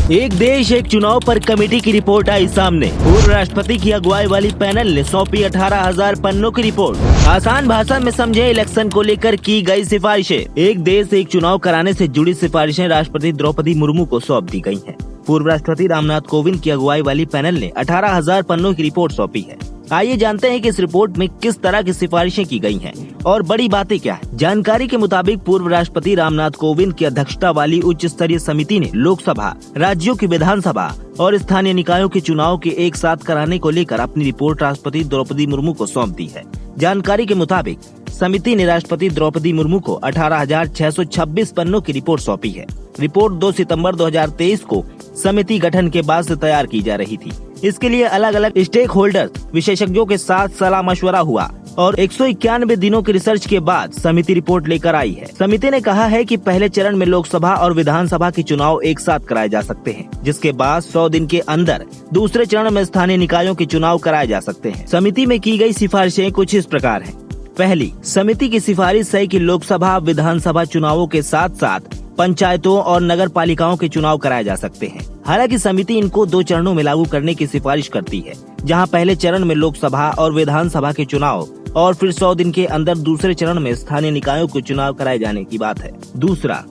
एक देश एक चुनाव पर कमेटी की रिपोर्ट आई सामने। पूर्व राष्ट्रपति की अगुवाई वाली पैनल ने सौंपी 18,000 पन्नों की रिपोर्ट। आसान भाषा में समझे इलेक्शन को लेकर की गई सिफारिशें। एक देश एक चुनाव कराने से जुड़ी सिफारिशें राष्ट्रपति द्रौपदी मुर्मू को सौंप दी गई हैं। पूर्व राष्ट्रपति रामनाथ कोविंद की अगुवाई वाली पैनल ने 18,000 पन्नों की रिपोर्ट सौंपी है। आइए जानते हैं कि इस रिपोर्ट में किस तरह की सिफारिशें की गई हैं और बड़ी बातें क्या है। जानकारी के मुताबिक पूर्व राष्ट्रपति रामनाथ कोविंद की अध्यक्षता वाली उच्च स्तरीय समिति ने लोकसभा, राज्यों की विधानसभा और स्थानीय निकायों के चुनाव के एक साथ कराने को लेकर अपनी रिपोर्ट राष्ट्रपति द्रौपदी मुर्मू को सौंप दी है। जानकारी के मुताबिक समिति ने राष्ट्रपति द्रौपदी मुर्मू को 18,626 पन्नों की रिपोर्ट सौंपी है। रिपोर्ट 2 सितंबर 2023 को समिति गठन के बाद से तैयार की जा रही थी। इसके लिए अलग अलग स्टेक होल्डर्स, विशेषज्ञों के साथ सलाह मशवरा हुआ और 191 दिनों की रिसर्च के बाद समिति रिपोर्ट लेकर आई है। समिति ने कहा है कि पहले चरण में लोकसभा और विधानसभा के चुनाव एक साथ कराए जा सकते हैं, जिसके बाद 100 दिन के अंदर दूसरे चरण में स्थानीय निकायों के चुनाव कराए जा सकते हैं। समिति में की गई सिफारिशें कुछ इस प्रकार हैं। पहली, समिति की सिफारिश है कि लोकसभा, विधानसभा चुनावों के साथ साथ पंचायतों और नगर पालिकाओं के चुनाव कराए जा सकते हैं। हालांकि समिति इनको 2 चरणों में लागू करने की सिफारिश करती है, जहां पहले चरण में लोकसभा और विधानसभा के चुनाव और फिर 100 दिन के अंदर दूसरे चरण में स्थानीय निकायों के चुनाव कराए जाने की बात है। दूसरा,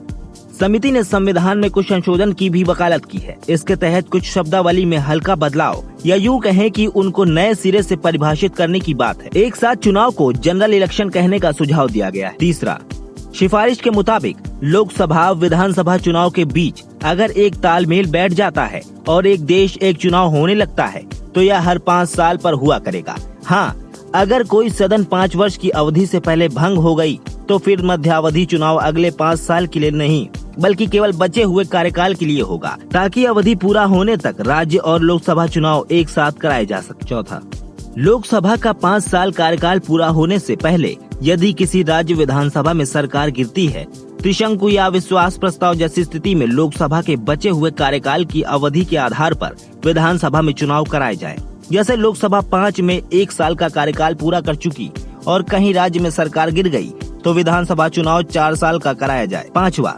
समिति ने संविधान में कुछ संशोधन की भी वकालत की है। इसके तहत कुछ शब्दावली में हल्का बदलाव या यूँ कहें कि उनको नए सिरे से परिभाषित करने की बात है। एक साथ चुनाव को जनरल इलेक्शन कहने का सुझाव दिया गया है। तीसरा, सिफारिश के मुताबिक लोकसभा, विधानसभा चुनाव के बीच अगर एक तालमेल बैठ जाता है और एक देश एक चुनाव होने लगता है तो यह हर 5 साल पर हुआ करेगा। हाँ, अगर कोई सदन 5 वर्ष की अवधि से पहले भंग हो गई तो फिर मध्यावधि चुनाव अगले 5 साल के लिए नहीं बल्कि केवल बचे हुए कार्यकाल के लिए होगा, ताकि अवधि पूरा होने तक राज्य और लोकसभा चुनाव एक साथ कराए जा सके। चौथा, लोकसभा का 5 साल कार्यकाल पूरा होने से पहले यदि किसी राज्य विधानसभा में सरकार गिरती है, त्रिशंकु या विश्वास प्रस्ताव जैसी स्थिति में लोकसभा के बचे हुए कार्यकाल की अवधि के आधार पर विधानसभा में चुनाव कराए जाए। जैसे लोकसभा 5 में 1 साल का कार्यकाल पूरा कर चुकी और कहीं राज्य में सरकार गिर गई तो विधानसभा चुनाव 4 साल का कराया जाए। 5वां,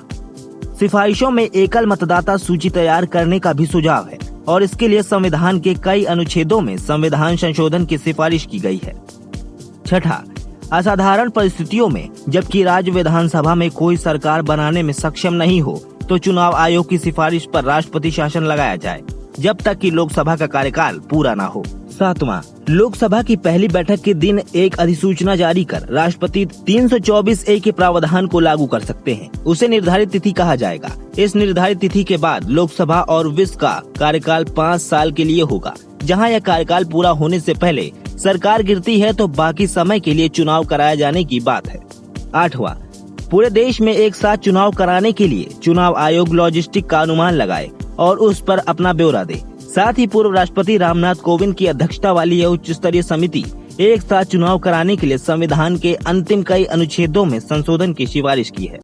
सिफारिशों में एकल मतदाता सूची तैयार करने का भी सुझाव है और इसके लिए संविधान के कई अनुच्छेदों में संविधान संशोधन की सिफारिश की गई है। 6ठा, असाधारण परिस्थितियों में जबकि राज्य विधानसभा में कोई सरकार बनाने में सक्षम नहीं हो तो चुनाव आयोग की सिफारिश पर राष्ट्रपति शासन लगाया जाए जब तक कि लोकसभा का कार्यकाल पूरा न हो। 7वां, लोकसभा की पहली बैठक के दिन एक अधिसूचना जारी कर राष्ट्रपति 324A के प्रावधान को लागू कर सकते हैं। उसे निर्धारित तिथि कहा जाएगा। इस निर्धारित तिथि के बाद लोकसभा और विश्व का कार्यकाल 5 साल के लिए होगा। जहां यह कार्यकाल पूरा होने से पहले सरकार गिरती है तो बाकी समय के लिए चुनाव कराए जाने की बात है। 8वां, पूरे देश में एक साथ चुनाव कराने के लिए चुनाव आयोग लॉजिस्टिक का अनुमान लगाए और उस पर अपना ब्यौरा दे। साथ ही पूर्व राष्ट्रपति रामनाथ कोविंद की अध्यक्षता वाली यह उच्च स्तरीय समिति एक साथ चुनाव कराने के लिए संविधान के अंतिम कई अनुच्छेदों में संशोधन की सिफारिश की है।